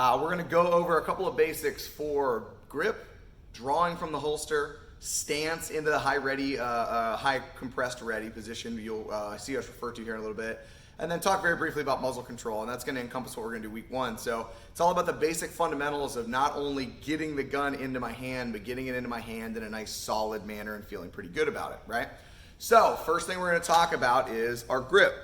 We're gonna go over a couple of basics for grip, drawing from the holster, stance into the high compressed ready position you'll see us refer to here in a little bit, and then talk very briefly about muzzle control, and that's going to encompass what we're going to do week one. So it's all about the basic fundamentals of not only getting the gun into my hand, but getting it into my hand in a nice solid manner and feeling pretty good about it, right? So first thing we're going to talk about is our grip.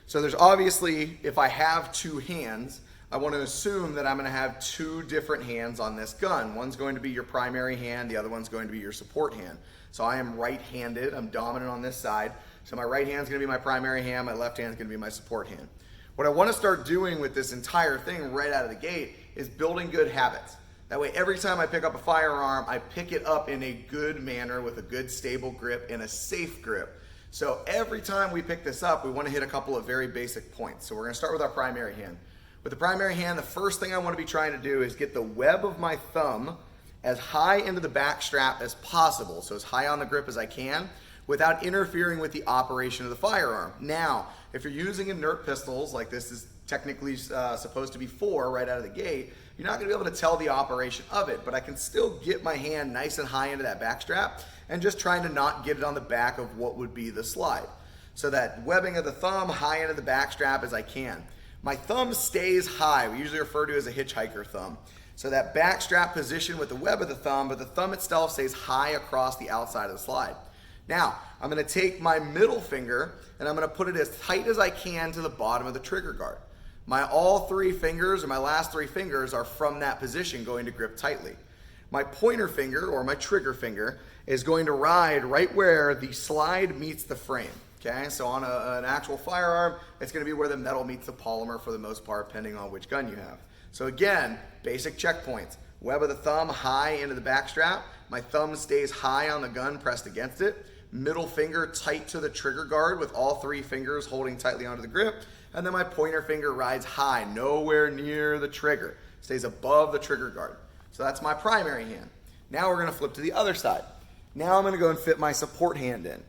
So there's obviously, if I have two hands, I want to assume that I'm going to have two different hands on this gun. One's going to be your primary hand, the other one's going to be your support hand. So I am right-handed, I'm dominant on this side. So my right hand's gonna be my primary hand, my left hand's gonna be my support hand. What I wanna start doing with this entire thing right out of the gate is building good habits. That way every time I pick up a firearm, I pick it up in a good manner with a good stable grip and a safe grip. So every time we pick this up, we wanna hit a couple of very basic points. So we're gonna start with our primary hand. With the primary hand, the first thing I wanna be trying to do is get the web of my thumb as high into the back strap as possible. So as high on the grip as I can, without interfering with the operation of the firearm. Now, if you're using inert pistols, like this is technically supposed to be for right out of the gate, you're not gonna be able to tell the operation of it, but I can still get my hand nice and high into that back strap and just trying to not get it on the back of what would be the slide. So that webbing of the thumb high into the back strap as I can. My thumb stays high, we usually refer to it as a hitchhiker thumb. So that back strap position with the web of the thumb, but the thumb itself stays high across the outside of the slide. Now, I'm gonna take my middle finger and I'm gonna put it as tight as I can to the bottom of the trigger guard. My all three fingers, or my last three fingers, are from that position going to grip tightly. My pointer finger, or my trigger finger, is going to ride right where the slide meets the frame. Okay, so on an actual firearm, it's gonna be where the metal meets the polymer for the most part, depending on which gun you have. So again, basic checkpoints. Web of the thumb high into the back strap. My thumb stays high on the gun, pressed against it. Middle finger tight to the trigger guard with all three fingers holding tightly onto the grip. And then my pointer finger rides high, nowhere near the trigger. Stays above the trigger guard. So that's my primary hand. Now we're gonna flip to the other side. Now I'm gonna go and fit my support hand in.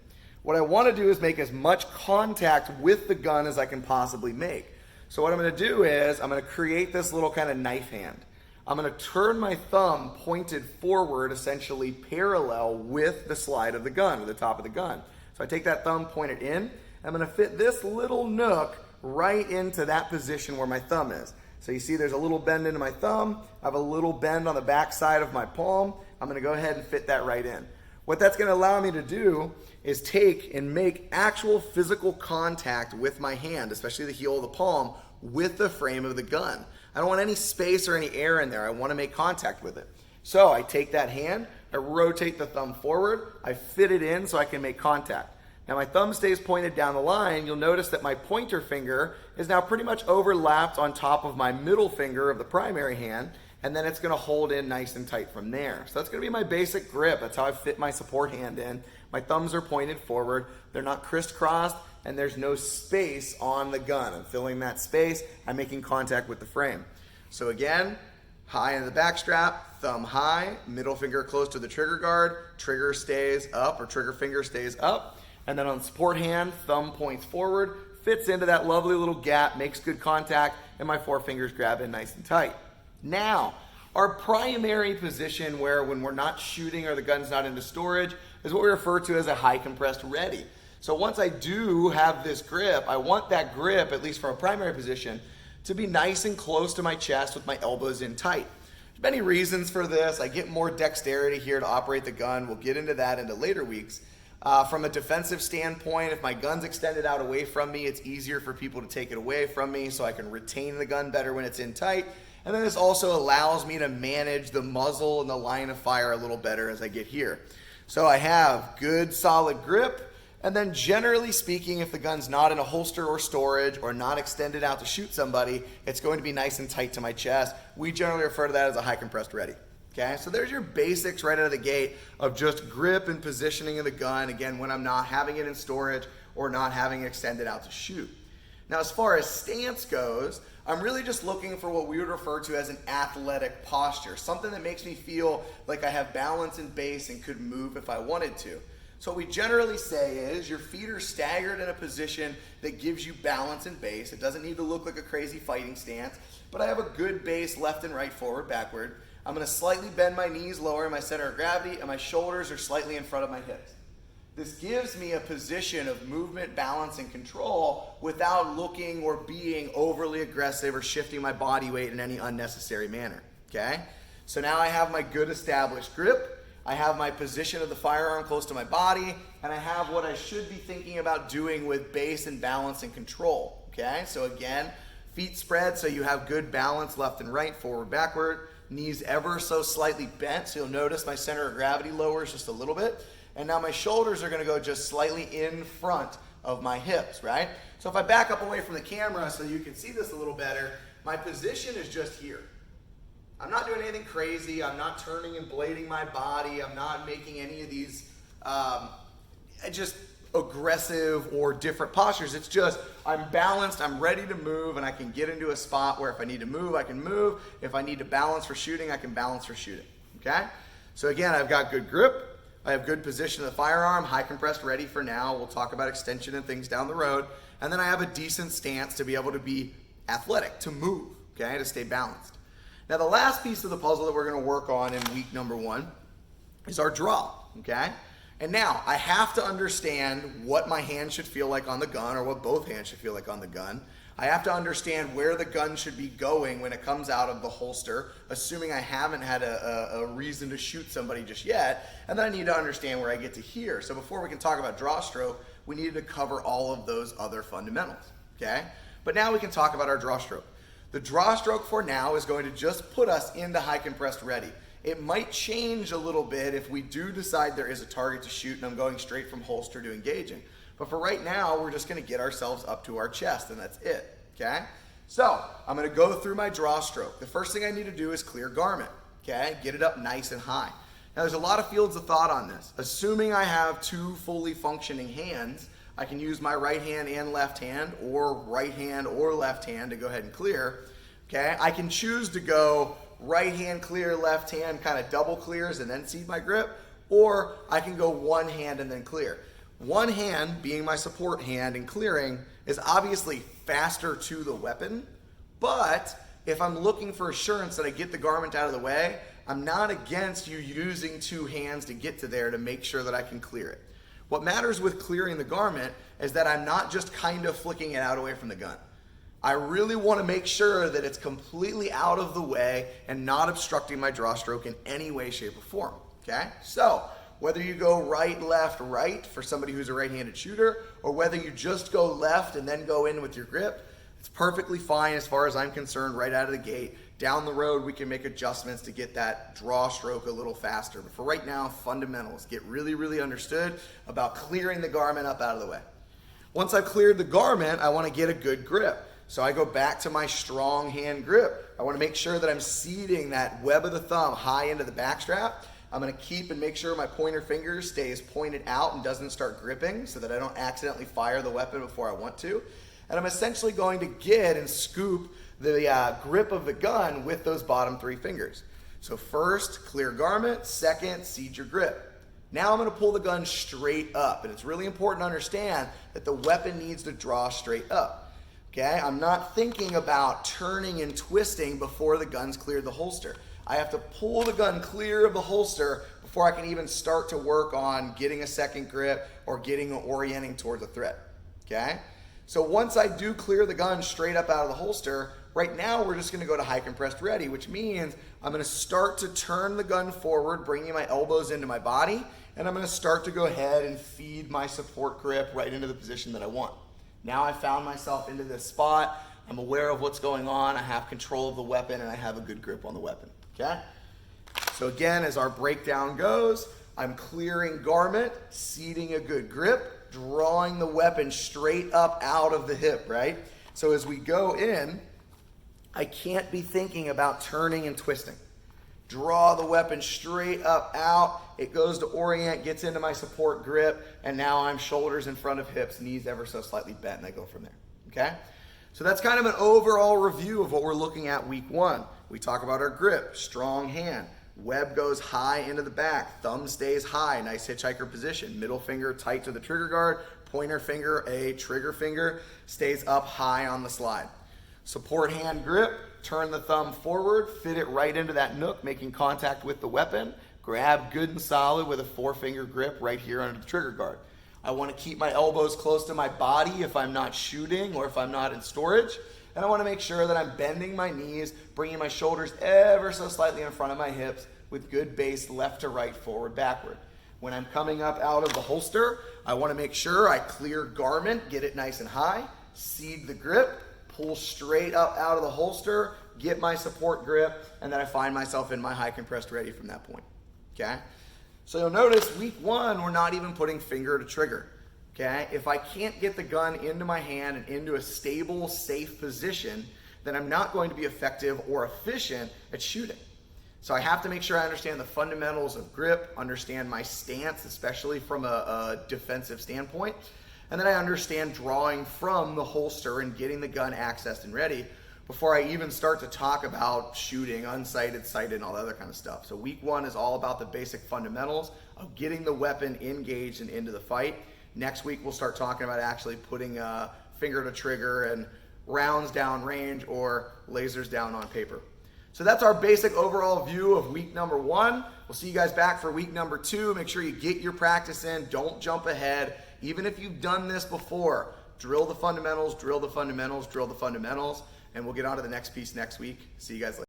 What I wanna do is make as much contact with the gun as I can possibly make. So what I'm gonna do is, I'm gonna create this little kind of knife hand. I'm gonna turn my thumb pointed forward, essentially parallel with the slide of the gun, with the top of the gun. So I take that thumb, point it in, I'm gonna fit this little nook right into that position where my thumb is. So you see there's a little bend into my thumb, I have a little bend on the back side of my palm, I'm gonna go ahead and fit that right in. What that's gonna allow me to do is take and make actual physical contact with my hand, especially the heel of the palm, with the frame of the gun. I don't want any space or any air in there. I want to make contact with it. So I take that hand, I rotate the thumb forward, I fit it in so I can make contact. Now my thumb stays pointed down the line. You'll notice that my pointer finger is now pretty much overlapped on top of my middle finger of the primary hand, and then it's going to hold in nice and tight from there. So that's going to be my basic grip. That's how I fit my support hand in. My thumbs are pointed forward, they're not crisscrossed, and there's no space on the gun. I'm filling that space, I'm making contact with the frame. So again, high in the back strap, thumb high, middle finger close to the trigger guard, trigger stays up, or trigger finger stays up, and then on the support hand, thumb points forward, fits into that lovely little gap, makes good contact, and my four fingers grab in nice and tight. Now, our primary position where when we're not shooting or the gun's not into storage is what we refer to as a high compressed ready. So once I do have this grip, I want that grip, at least from a primary position, to be nice and close to my chest with my elbows in tight. There's many reasons for this. I get more dexterity here to operate the gun. We'll get into that into later weeks. From a defensive standpoint, if my gun's extended out away from me, it's easier for people to take it away from me so I can retain the gun better when it's in tight. And then this also allows me to manage the muzzle and the line of fire a little better as I get here. So I have good solid grip. And then generally speaking, if the gun's not in a holster or storage or not extended out to shoot somebody, it's going to be nice and tight to my chest. We generally refer to that as a high compressed ready. Okay, so there's your basics right out of the gate of just grip and positioning of the gun, again, when I'm not having it in storage or not having it extended out to shoot. Now, as far as stance goes, I'm really just looking for what we would refer to as an athletic posture, something that makes me feel like I have balance and base and could move if I wanted to. So what we generally say is your feet are staggered in a position that gives you balance and base. It doesn't need to look like a crazy fighting stance, but I have a good base left and right, forward, backward. I'm going to slightly bend my knees, lower my center of gravity, and my shoulders are slightly in front of my hips. This gives me a position of movement, balance, and control without looking or being overly aggressive or shifting my body weight in any unnecessary manner, okay? So now I have my good established grip. I have my position of the firearm close to my body, and I have what I should be thinking about doing with base and balance and control, okay? So again, feet spread so you have good balance left and right, forward, backward, knees ever so slightly bent, so you'll notice my center of gravity lowers just a little bit, and now my shoulders are gonna go just slightly in front of my hips, right? So if I back up away from the camera so you can see this a little better, my position is just here. I'm not doing anything crazy. I'm not turning and blading my body. I'm not making any of these just aggressive or different postures. It's just I'm balanced, I'm ready to move, and I can get into a spot where if I need to move, I can move. If I need to balance for shooting, I can balance for shooting, okay? So again, I've got good grip. I have good position of the firearm, high compressed ready for now. We'll talk about extension and things down the road. And then I have a decent stance to be able to be athletic, to move, okay, to stay balanced. Now the last piece of the puzzle that we're going to work on in week number 1 is our draw, okay? And now I have to understand what my hand should feel like on the gun, or what both hands should feel like on the gun. I have to understand where the gun should be going when it comes out of the holster, assuming I haven't had a reason to shoot somebody just yet. And then I need to understand where I get to here. So before we can talk about draw stroke, we needed to cover all of those other fundamentals, okay? But now we can talk about our draw stroke. The draw stroke for now is going to just put us into high compressed ready. It might change a little bit if we do decide there is a target to shoot and I'm going straight from holster to engaging. But for right now, we're just gonna get ourselves up to our chest and that's it, okay? So I'm gonna go through my draw stroke. The first thing I need to do is clear garment, okay? Get it up nice and high. Now there's a lot of fields of thought on this. Assuming I have 2 fully functioning hands, I can use my right hand and left hand, or right hand or left hand to go ahead and clear, okay? I can choose to go right hand clear, left hand kind of double clears and then seed my grip, or I can go one hand and then clear. One hand, being my support hand and clearing, is obviously faster to the weapon, but if I'm looking for assurance that I get the garment out of the way, I'm not against you using 2 hands to get to there to make sure that I can clear it. What matters with clearing the garment is that I'm not just kind of flicking it out away from the gun. I really want to make sure that it's completely out of the way and not obstructing my draw stroke in any way, shape, or form, okay? So, whether you go right, left, right for somebody who's a right-handed shooter, or whether you just go left and then go in with your grip, it's perfectly fine as far as I'm concerned right out of the gate. Down the road, we can make adjustments to get that draw stroke a little faster. But for right now, fundamentals. Get really, really understood about clearing the garment up out of the way. Once I've cleared the garment, I want to get a good grip. So I go back to my strong hand grip. I want to make sure that I'm seating that web of the thumb high into the back strap. I'm going to keep and make sure my pointer finger stays pointed out and doesn't start gripping so that I don't accidentally fire the weapon before I want to. And I'm essentially going to get and scoop the grip of the gun with those bottom 3 fingers. So first, clear garment. Second, seed your grip. Now I'm going to pull the gun straight up. And it's really important to understand that the weapon needs to draw straight up. Okay? I'm not thinking about turning and twisting before the gun's cleared the holster. I have to pull the gun clear of the holster before I can even start to work on getting a second grip or getting or orienting towards a threat. Okay? So once I do clear the gun straight up out of the holster, right now we're just going to go to high compressed ready, which means I'm going to start to turn the gun forward, bringing my elbows into my body, and I'm going to start to go ahead and feed my support grip right into the position that I want. Now I found myself into this spot. I'm aware of what's going on. I have control of the weapon, and I have a good grip on the weapon. Okay? So again, as our breakdown goes, I'm clearing garment, seating a good grip, drawing the weapon straight up out of the hip, right? So as we go in, I can't be thinking about turning and twisting. Draw the weapon straight up out. It goes to orient, gets into my support grip, and now I'm shoulders in front of hips, knees ever so slightly bent, and I go from there. Okay? So that's kind of an overall review of what we're looking at week 1. We talk about our grip, strong hand, Web goes high into the back, thumb stays high, nice hitchhiker position. Middle finger tight to the trigger guard, pointer finger, a trigger finger, stays up high on the slide. Support hand grip, turn the thumb forward, fit it right into that nook, making contact with the weapon. Grab good and solid with a 4-finger grip right here under the trigger guard. I want to keep my elbows close to my body if I'm not shooting or if I'm not in storage. And I want to make sure that I'm bending my knees, bringing my shoulders ever so slightly in front of my hips with good base left to right, forward, backward. When I'm coming up out of the holster, I want to make sure I clear garment, get it nice and high, seed the grip, pull straight up out of the holster, get my support grip, and then I find myself in my high compressed ready from that point. Okay? So you'll notice week 1, we're not even putting finger to trigger. Okay? If I can't get the gun into my hand and into a stable, safe position, then I'm not going to be effective or efficient at shooting. So I have to make sure I understand the fundamentals of grip, understand my stance, especially from a defensive standpoint, and then I understand drawing from the holster and getting the gun accessed and ready before I even start to talk about shooting, unsighted, sighted, and all that other kind of stuff. So week 1 is all about the basic fundamentals of getting the weapon engaged and into the fight. Next week, we'll start talking about actually putting a finger to trigger and rounds down range or lasers down on paper. So that's our basic overall view of week number 1. We'll see you guys back for week number 2. Make sure you get your practice in. Don't jump ahead. Even if you've done this before, drill the fundamentals, drill the fundamentals, drill the fundamentals, and we'll get on to the next piece next week. See you guys later.